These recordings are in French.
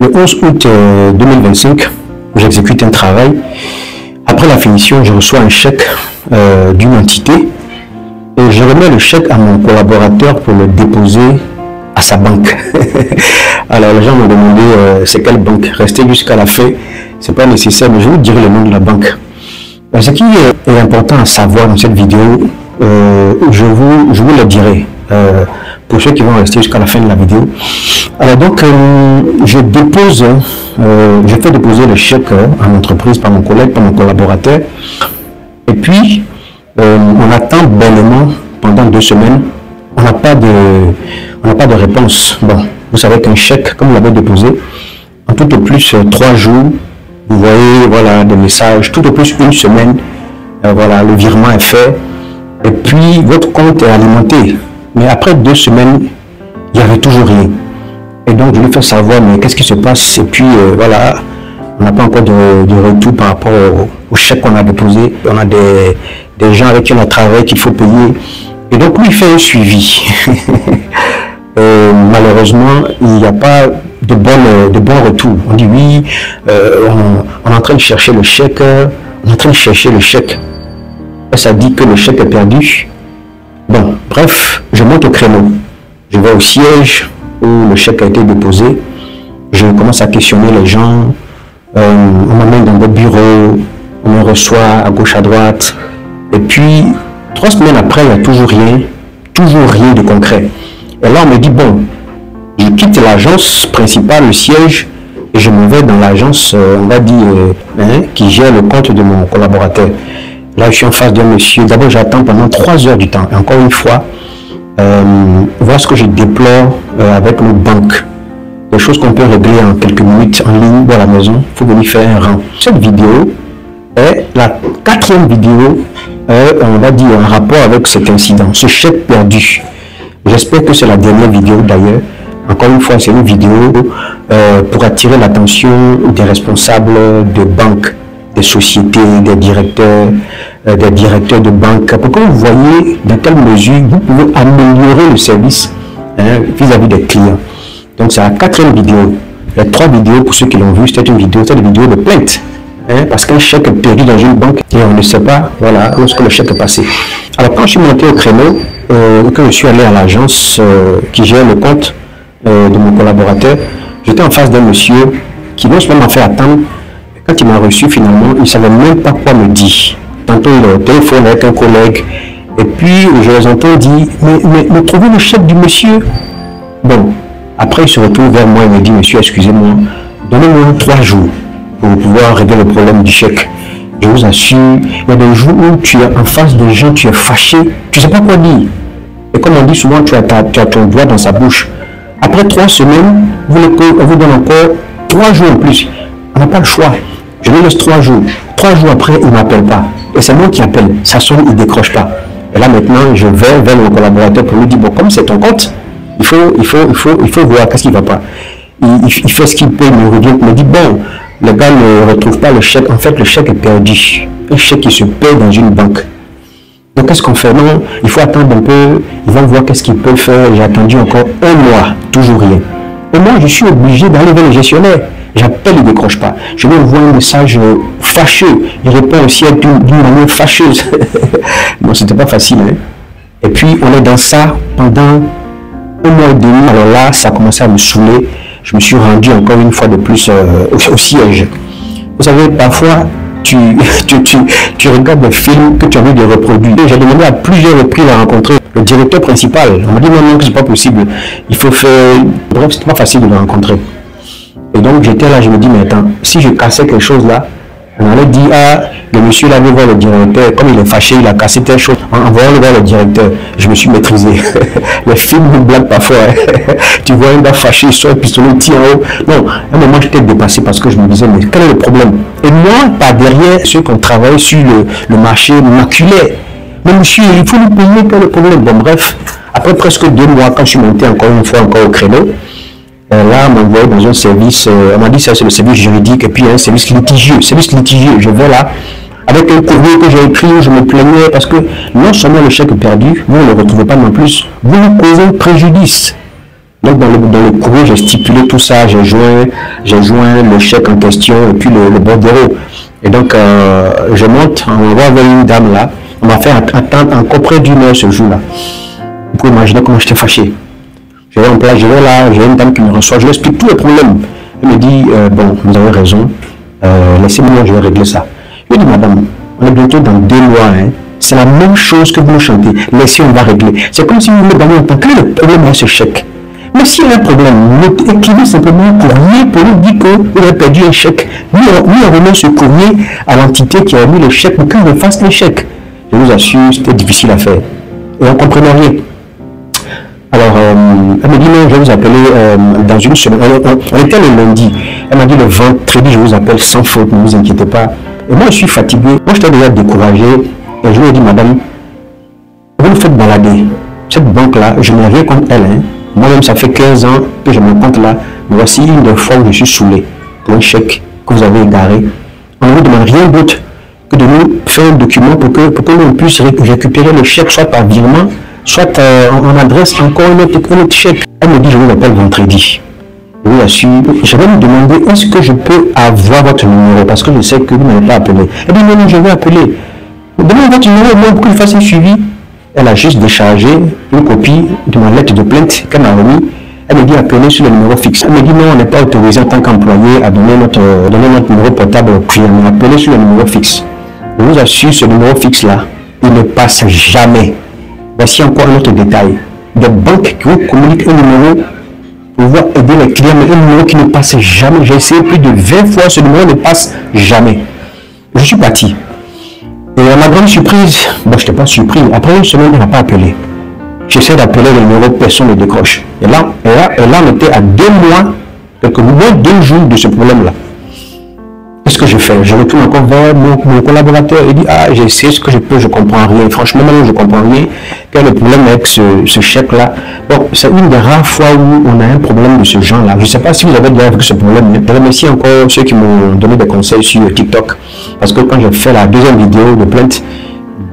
Le 11 août 2025, j'exécute un travail. Après la finition, je reçois un chèque d'une entité et je remets le chèque à mon collaborateur pour le déposer à sa banque. Alors les gens m'ont demandé c'est quelle banque. Restez jusqu'à la fin, c'est pas nécessaire, mais je vous dirai le nom de la banque. Ce qui est important à savoir dans cette vidéo, je vous le dirai pour ceux qui vont rester jusqu'à la fin de la vidéo. Alors donc je fais déposer le chèque à l'entreprise par mon collègue, par mon collaborateur, et puis on attend bellement pendant 2 semaines. On n'a pas de réponse. Bon, vous savez qu'un chèque, comme vous l'avez déposé, en tout au plus 3 jours, vous voyez, voilà, des messages, tout au plus 1 semaine, voilà, le virement est fait, et puis votre compte est alimenté. Mais après 2 semaines, il n'y avait toujours rien. Et donc, je lui fais savoir, mais qu'est-ce qui se passe? Et puis, voilà, on n'a pas encore de retour par rapport au chèque qu'on a déposé. On a des gens avec qui on a travaillé qu'il faut payer. Et donc, lui, il fait un suivi. Malheureusement, il n'y a pas de bon retour. On dit oui, on est en train de chercher le chèque. On est en train de chercher le chèque. Et ça dit que le chèque est perdu. Bon, bref, je monte au créneau. Je vais au siège où le chèque a été déposé. Je commence à questionner les gens. On m'amène dans des bureaux. On me reçoit à gauche, à droite. Et puis, 3 semaines après, il n'y a toujours rien de concret. Et là, on me dit, bon, je quitte l'agence principale, le siège, et je me vais dans l'agence, on va dire, qui gère le compte de mon collaborateur. Là, je suis en face d'un monsieur. D'abord, j'attends pendant 3 heures du temps. Et encore une fois, voilà ce que je déplore avec nos banques. Des choses qu'on peut régler en quelques minutes en ligne dans la maison. Il faut venir faire un rang. Cette vidéo est la 4e vidéo, on va dire, en rapport avec cet incident, ce chèque perdu. J'espère que c'est la dernière vidéo d'ailleurs. Encore une fois, c'est une vidéo pour attirer l'attention des responsables de banques, des sociétés, des directeurs de banque, pour que vous voyez dans quelle mesure vous pouvez améliorer le service vis-à-vis des clients. Donc c'est la 4e vidéo. Les 3 vidéos, pour ceux qui l'ont vu, c'était une vidéo de plainte. Parce qu'un chèque est perdu dans une banque et on ne sait pas, voilà, où est-ce que le chèque est passé. Alors quand je suis monté au créneau, que je suis allé à l'agence qui gère le compte de mon collaborateur, j'étais en face d'un monsieur qui non seulement m'a fait attendre, quand il m'a reçu finalement, il ne savait même pas quoi me dire. Tantôt il est au téléphone avec un collègue, et puis je les entends dire, mais trouvez le chèque du monsieur. Bon, après il se retourne vers moi et me dit, monsieur, excusez-moi, donnez-moi 3 jours pour pouvoir régler le problème du chèque. Je vous assure, il y a des jours où tu es en face de gens, tu es fâché, tu ne sais pas quoi dire. Et comme on dit souvent, tu as ton doigt dans sa bouche. Après 3 semaines, on vous donne encore 3 jours en plus. On n'a pas le choix. Je lui laisse 3 jours. 3 jours après, il ne m'appelle pas. Et c'est moi qui appelle. Ça sonne, il ne décroche pas. Et là maintenant, je vais vers mon collaborateur pour lui dire, bon, comme c'est ton compte, il faut voir qu'est-ce qui ne va pas. Il fait ce qu'il peut, il me dit, bon, le gars ne retrouve pas le chèque. En fait, le chèque est perdu. Un chèque qui se paie dans une banque. Donc, qu'est-ce qu'on fait? Non, il faut attendre un peu. Ils vont voir qu'est-ce qu'ils peuvent faire. J'ai attendu encore 1 mois. Toujours rien. Et moi, je suis obligé d'aller vers le gestionnaire. J'appelle, il ne décroche pas. Je lui envoie un message fâcheux. Il répond aussi d'une manière fâcheuse. Bon, c'était pas facile. Et puis, on est dans ça pendant 1 mois et demi. Alors là, ça a commencé à me saouler. Je me suis rendu encore une fois de plus au siège. Vous savez, parfois, tu regardes des films que tu as envie de reproduire. J'ai demandé à plusieurs reprises à rencontrer le directeur principal. On m'a dit non, que c'est pas possible. Il faut faire... Bref, c'est pas facile de le rencontrer. Et donc, j'étais là, je me dis, mais attends, si je cassais quelque chose là, on allait dire, ah, le monsieur là veut voir le directeur, comme il est fâché, il a cassé telle chose, en voyant le voir le directeur, je me suis maîtrisé. Les films nous blaguent parfois, tu vois un gars fâché, il sort un pistolet, il tire en haut. Non, à un moment j'étais dépassé parce que je me disais, mais quel est le problème? Et moi, par derrière, ceux qui ont travaillé sur le marché m'acculaient. Mais monsieur, il faut nous payer, quel est le problème? Bon bref, après presque 2 mois, quand je suis monté encore une fois au créneau, là, on m'a envoyé dans un service, on m'a dit ça c'est le service juridique, et puis un service litigieux. Je vais là, avec un courrier que j'ai écrit où je me plaignais, parce que non seulement le chèque est perdu, vous ne le retrouvez pas non plus, vous nous causez un préjudice. Donc dans le courrier, j'ai stipulé tout ça, j'ai joint le chèque en question et puis le bordereau. Et donc je monte, on va voir une dame là, on m'a fait attendre encore près d'une heure ce jour-là. Vous pouvez imaginer comment j'étais fâché. Je vais en place, je vais là, j'ai une dame qui me reçoit, je lui explique tous les problèmes. Elle me dit, bon, vous avez raison, laissez-moi, je vais régler ça. Je lui dis, madame, on est bientôt dans 2 mois, hein. C'est la même chose que vous me chantez, laissez, on va régler. C'est comme si vous me donnez un temps, quel est le problème avec ce chèque? Mais s'il y a un problème, écrivez simplement un courrier pour nous dire que vous avez perdu un chèque. Nous remet ce courrier à l'entité qui a mis le chèque pour qu'on refasse le chèque. Je vous assure, c'était difficile à faire. Et on ne comprenait rien. Alors, elle me dit non, je vais vous appeler dans une semaine. On était le lundi. Elle m'a dit le vendredi, je vous appelle sans faute, ne vous inquiétez pas. Et moi, je suis fatigué. Moi, j'étais déjà découragé. Et je lui ai dit, madame, vous me faites balader. Cette banque-là, je n'ai rien contre elle. Hein. Moi-même, ça fait 15 ans que je me compte là. Mais voici une des fois où je suis saoulé pour un chèque que vous avez égaré. On ne vous demande rien d'autre que de nous faire un document pour que nous puissions récupérer le chèque, soit par virement, soit on adresse encore un autre chèque. Elle me dit, je vous appelle vendredi. Je vous assure, je vais me demander, est-ce que je peux avoir votre numéro? Parce que je sais que vous n'avez pas appelé. Elle dit, non, je vais appeler. Donnez votre numéro au moins pour que je fasse un suivi. Elle a juste déchargé une copie de ma lettre de plainte qu'elle m'a remis. Elle me dit appelez sur le numéro fixe. Elle me dit non, on n'est pas autorisé en tant qu'employé à donner notre numéro portable au client. Mais appelez sur le numéro fixe. Je vous assure, ce numéro fixe là, il ne passe jamais. Voici encore un autre détail. Des banques qui vous communiquent un numéro pour pouvoir aider les clients, mais un numéro qui ne passe jamais. J'ai essayé plus de 20 fois, ce numéro ne passe jamais. Je suis parti. Et à ma grande surprise, bon, je n'étais pas surpris. Après une semaine, elle n'a pas appelé. J'essaie d'appeler le numéro, personne ne décroche. Et là, on était à 2 mois, quelques mois, 2 jours de ce problème-là. Qu'est-ce que je fais? Je retourne encore vers mon collaborateur et dit, ah, j'ai essayé ce que je peux, je ne comprends rien. Franchement, maintenant, je ne comprends rien. Quel est le problème avec ce chèque-là? Bon, c'est une des rares fois où on a un problème de ce genre-là. Je ne sais pas si vous avez déjà vu ce problème, mais je remercie encore ceux qui m'ont donné des conseils sur TikTok. Parce que quand j'ai fait la deuxième vidéo de plainte,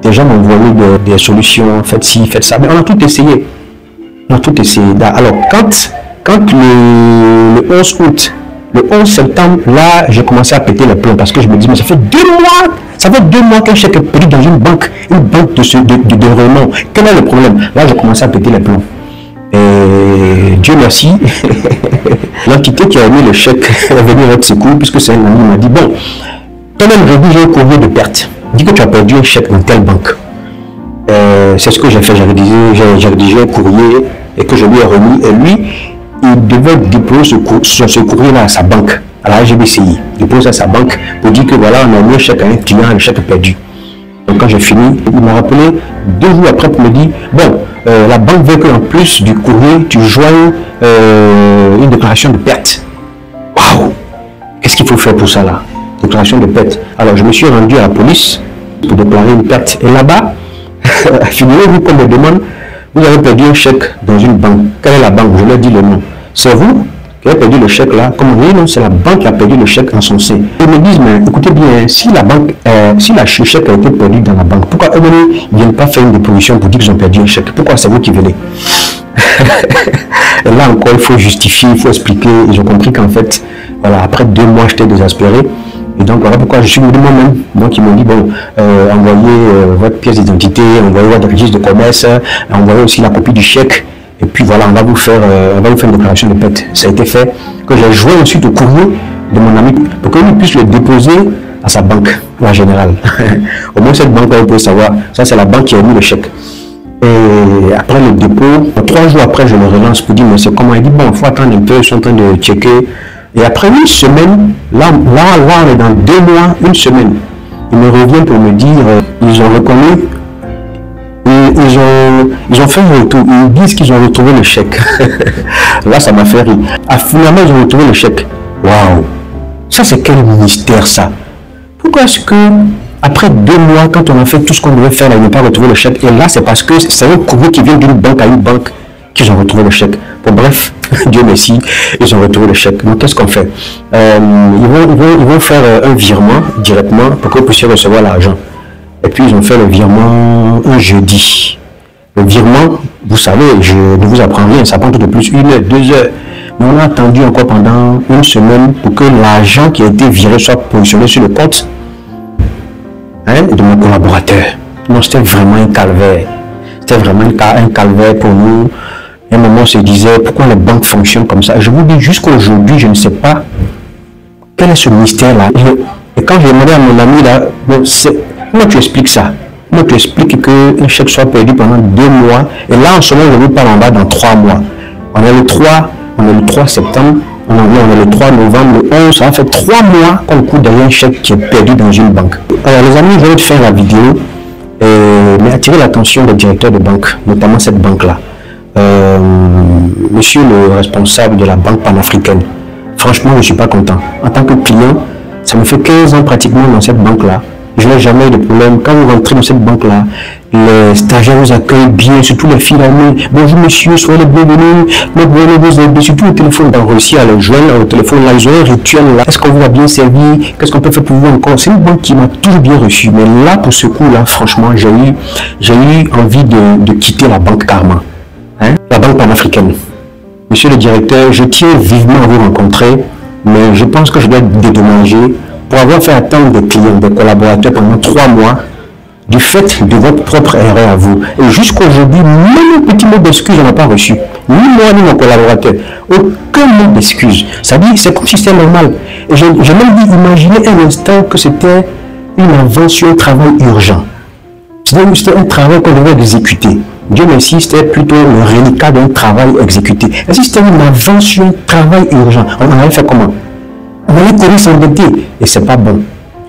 des gens m'ont envoyé des solutions, faites ci, faites ça. Mais on a tout essayé. On a tout essayé. Alors, quand le 11 août, le 11 septembre, là, j'ai commencé à péter les plombs parce que je me dis, mais ça fait 2 mois qu'un chèque est pris dans une banque de renom. Quel est le problème? Là, j'ai commencé à péter les plombs. Et Dieu merci, l'entité qui a mis le chèque est venue avec secours, puisque c'est un ami qui m'a dit, bon, toi-même, j'ai un courrier de perte. Dis que tu as perdu un chèque dans telle banque. C'est ce que j'ai fait, j'ai rédigé un courrier et que je lui ai remis. Et lui, il devait déposer ce courrier-là à sa banque, à la HGBCI. Déposer à sa banque pour dire que voilà, on a mis un chèque à un client, le chèque est perdu. Donc quand j'ai fini, il m'a rappelé 2 jours après pour me dire, bon, la banque veut qu'en plus du courrier, tu joignes une déclaration de perte. Waouh! Qu'est-ce qu'il faut faire pour ça là? Déclaration de perte. Alors je me suis rendu à la police pour déclarer une perte. Et là-bas, figurez-vous qu'on me demande, vous avez perdu un chèque dans une banque. Quelle est la banque? Je leur dis le nom. C'est vous qui avez perdu le chèque là? Comme on dit, non, c'est la banque qui a perdu le chèque en son sein. Ils me disent, mais écoutez bien, si la banque, le chèque a été perdu dans la banque, pourquoi eux ne viennent pas faire une déposition pour dire qu'ils ont perdu un chèque? Pourquoi c'est vous qui venez? Et là encore, il faut justifier, il faut expliquer. Ils ont compris qu'en fait, voilà, après 2 mois, j'étais désespéré. Et donc voilà pourquoi je suis venu moi-même, moi qui m'ont dit bon, envoyez votre pièce d'identité, envoyez votre registre de commerce, envoyez aussi la copie du chèque, et puis voilà, on va vous faire une déclaration de perte. Ça a été fait, que j'ai joué ensuite au courrier de mon ami pour qu'il puisse le déposer à sa banque, la générale. Au moins cette banque-là, vous pouvez savoir, ça c'est la banque qui a mis le chèque. Et après le dépôt, 3 jours après, je le relance pour dire mais c'est comment? Il dit bon, il faut attendre un peu, je suis en train de checker. Et après une semaine, là on est dans 2 mois, une semaine, il me revient pour me dire, ils ont reconnu, ils ont fait un retour, ils disent qu'ils ont retrouvé le chèque. Là ça m'a fait rire. Ah, finalement ils ont retrouvé le chèque. Waouh! Ça c'est quel mystère ça? Pourquoi est-ce que après 2 mois, quand on a fait tout ce qu'on devait faire, là, ils n'ont pas retrouvé le chèque? Et là c'est parce que c'est un courrier qui vient d'une banque à une banque qu'ils ont retrouvé le chèque. Bon bref, Dieu merci, ils ont retrouvé le chèque. Donc qu'est-ce qu'on fait? Ils vont faire un virement directement pour que vous puissiez recevoir l'argent. Et puis ils ont fait le virement un jeudi. Le virement, vous savez, je ne vous apprends rien, ça prend tout de plus 1 heure, 2 heures. Mais on a attendu encore pendant 1 semaine pour que l'argent qui a été viré soit positionné sur le compte de mon collaborateur. Non, c'était vraiment un calvaire. C'était vraiment un calvaire pour nous. À un moment, on se disait, pourquoi les banques fonctionnent comme ça? Je vous dis, jusqu'à aujourd'hui, je ne sais pas quel est ce mystère-là. Et quand j'ai demandé à mon ami, là, bon, comment tu expliques ça? Comment tu expliques qu'un chèque soit perdu pendant 2 mois? Et là, en ce moment, je vous parle en bas dans 3 mois. On est le 3 septembre, on est le 3 novembre, le 11, ça fait 3 mois qu'on court derrière un chèque qui est perdu dans une banque. Alors les amis, je vais faire la vidéo, mais attirer l'attention des directeurs de banque, notamment cette banque-là. Monsieur le responsable de la banque panafricaine, franchement, je ne suis pas content. En tant que client, ça me fait 15 ans pratiquement dans cette banque-là. Je n'ai jamais eu de problème. Quand vous rentrez dans cette banque-là, les stagiaires vous accueillent bien, surtout les filles d'année. Bonjour monsieur, soyez les bienvenus. Nous voulons vous aider. Surtout le téléphone, dans réussi à le joindre au téléphone. Là, ils ont un rituel là. Est-ce qu'on vous a bien servi? Qu'est-ce qu'on peut faire pour vous encore? C'est une banque qui m'a toujours bien reçu. Mais là, pour ce coup-là, franchement, j'ai eu envie de quitter la banque Karma. La banque panafricaine. Monsieur le directeur, je tiens vivement à vous rencontrer, mais je pense que je dois être dédommagé pour avoir fait attendre des clients, des collaborateurs pendant 3 mois du fait de votre propre erreur à vous. Et jusqu'à aujourd'hui, même un petit mot d'excuse, on n'a pas reçu. Ni moi, ni mon collaborateur. Aucun mot d'excuse. Ça dit, c'est comme si c'était normal. Et j'ai même dit, imaginez un instant que c'était une invention, un travail urgent. C'était un travail qu'on devait exécuter. Dieu merci, c'était plutôt le reliquat d'un travail exécuté. Et si c'était une invention, un travail urgent, on avait fait comment? On allait courir s'embêter. Et c'est pas bon.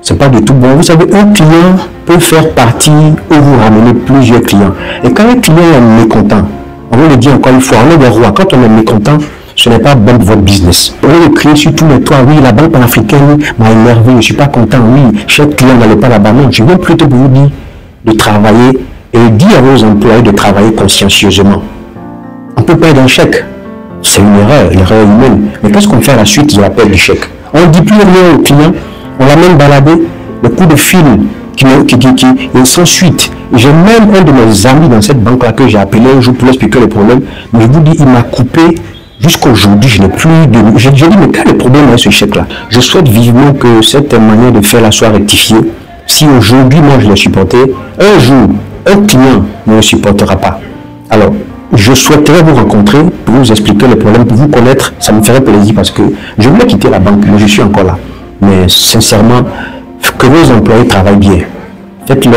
C'est pas du tout bon. Vous savez, un client peut faire partie ou vous ramener plusieurs clients. Et quand un client est mécontent, on va le dire encore une fois, on est des rois. Quand on est mécontent, ce n'est pas bon pour votre business. On va le crier sur tous les toits. Oui, la banque panafricaine m'a énervé, je ne suis pas content. Oui, chaque client n'allait pas là-bas. Non, je viens plutôt pour vous dire de travailler et dire à vos employés de travailler consciencieusement. On peut perdre un chèque. C'est une erreur humaine. Mais qu'est-ce qu'on fait à la suite de la perte du chèque? On ne dit plus rien au client, on l'amène balader, le coup de fil qui est sans suite. J'ai même un de mes amis dans cette banque-là que j'ai appelé un jour pour lui expliquer le problème. Mais je vous dis, il m'a coupé. Jusqu'à aujourd'hui, je n'ai plus de... J'ai dit, mais quel est le problème avec ce chèque-là? Je souhaite vivement que cette manière de faire la soit rectifiée. Si aujourd'hui, moi, je l'ai supporté, un jour, un client ne le supportera pas. Alors, je souhaiterais vous rencontrer pour vous expliquer le problème, pour vous connaître. Ça me ferait plaisir parce que je voulais quitter la banque, mais je suis encore là. Mais sincèrement, que vos employés travaillent bien. Faites une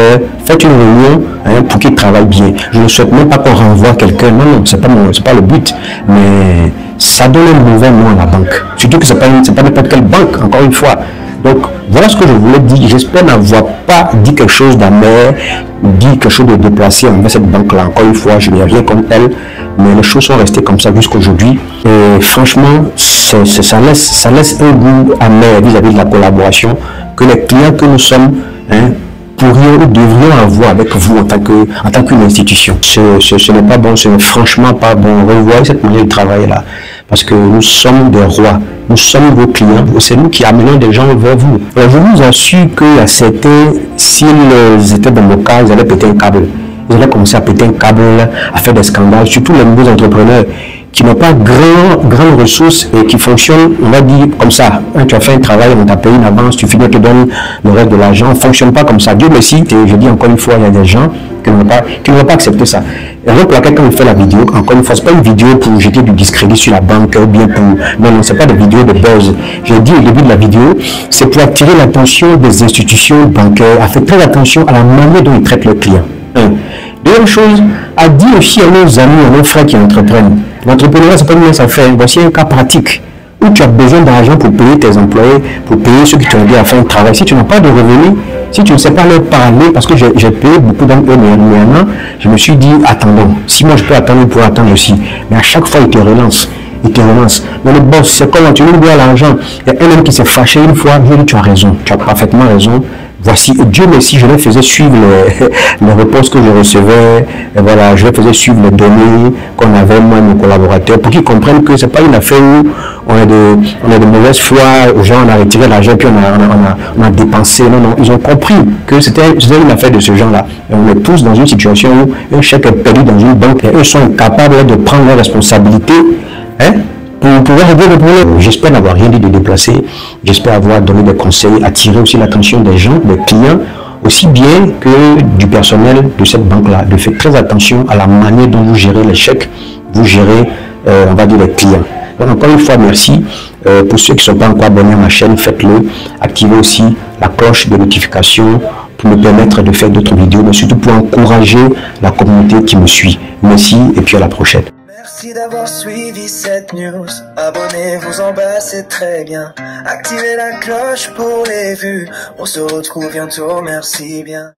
réunion pour qu'ils travaillent bien. Je ne souhaite même pas qu'on renvoie quelqu'un. Non, c'est pas le but. Mais ça donne un mauvais nom à la banque. Surtout que c'est pas n'importe quelle banque, encore une fois. Donc, voilà ce que je voulais dire. J'espère n'avoir pas dit quelque chose d'amer, dit quelque chose de déplacé envers cette banque-là. Encore une fois, je n'ai rien contre elle, mais les choses sont restées comme ça jusqu'à aujourd'hui. Et franchement, ça laisse un goût amer vis-à-vis de la collaboration que les clients que nous sommes pourrions ou devrions avoir avec vous en tant qu'une institution. Ce n'est pas bon, ce n'est franchement pas bon. Revoyez cette manière de travailler là. Parce que nous sommes des rois, nous sommes vos clients, c'est nous qui amenons des gens vers vous. Alors, je vous assure qu'il y a certains, s'ils étaient dans mon cas, ils allaient péter un câble. Ils allaient commencer à péter un câble, à faire des scandales, surtout les nouveaux entrepreneurs qui n'ont pas grandes ressources et qui fonctionnent, on va dire, comme ça. Tu as fait un travail, on t'a payé une avance, tu finis, on te donne le reste de l'argent. On ne fonctionne pas comme ça. Dieu merci, je dis encore une fois, il y a des gens qui ne vont pas accepter ça. Et donc, pour laquelle, quand on fait la vidéo, encore une fois, ce n'est pas une vidéo pour jeter du discrédit sur la banque ou bien pour... Non, ce n'est pas des vidéos de buzz. J'ai dit au début de la vidéo, c'est pour attirer l'attention des institutions bancaires, à faire très attention à la manière dont ils traitent leurs clients. Deuxième chose, à dire aussi à nos amis, à nos frères qui entreprennent. L'entrepreneuriat, c'est pas une mince affaire. Voici un cas pratique où tu as besoin d'argent pour payer tes employés, pour payer ceux qui t'ont aidé à faire un travail. Si tu n'as pas de revenus, si tu ne sais pas leur parler, parce que j'ai payé beaucoup d'entre eux, mais maintenant, je me suis dit, attendons. Si moi je peux attendre, ils pourront attendre aussi. Mais à chaque fois, ils te relancent. Mais le boss, c'est comment tu nous dois l'argent. Il y a un homme qui s'est fâché une fois, je lui ai dit, tu as raison, tu as parfaitement raison. voici, et Dieu merci, je leur faisais suivre les réponses que je recevais, et voilà, je leur faisais suivre les données qu'on avait, moi et mes collaborateurs, pour qu'ils comprennent que c'est pas une affaire où on a de mauvaise foi, aux gens, on a retiré l'argent, puis on a dépensé. Non, non, ils ont compris que c'était une affaire de ce genre-là. Et on est tous dans une situation où un chèque est perdu dans une banque, et eux sont capables de prendre leurs responsabilités, hein, pour pouvoir régler le problème. J'espère n'avoir rien dit de déplacé. J'espère avoir donné des conseils, attirer aussi l'attention des gens, des clients, aussi bien que du personnel de cette banque-là. De faire très attention à la manière dont vous gérez les chèques, vous gérez, on va dire, les clients. Donc, encore une fois, merci. Pour ceux qui ne sont pas encore abonnés à ma chaîne, faites-le. Activez aussi la cloche de notification pour me permettre de faire d'autres vidéos, mais surtout pour encourager la communauté qui me suit. Merci et puis à la prochaine. Merci d'avoir suivi cette news. Abonnez-vous en bas, c'est très bien. Activez la cloche pour les vues. On se retrouve bientôt, merci bien.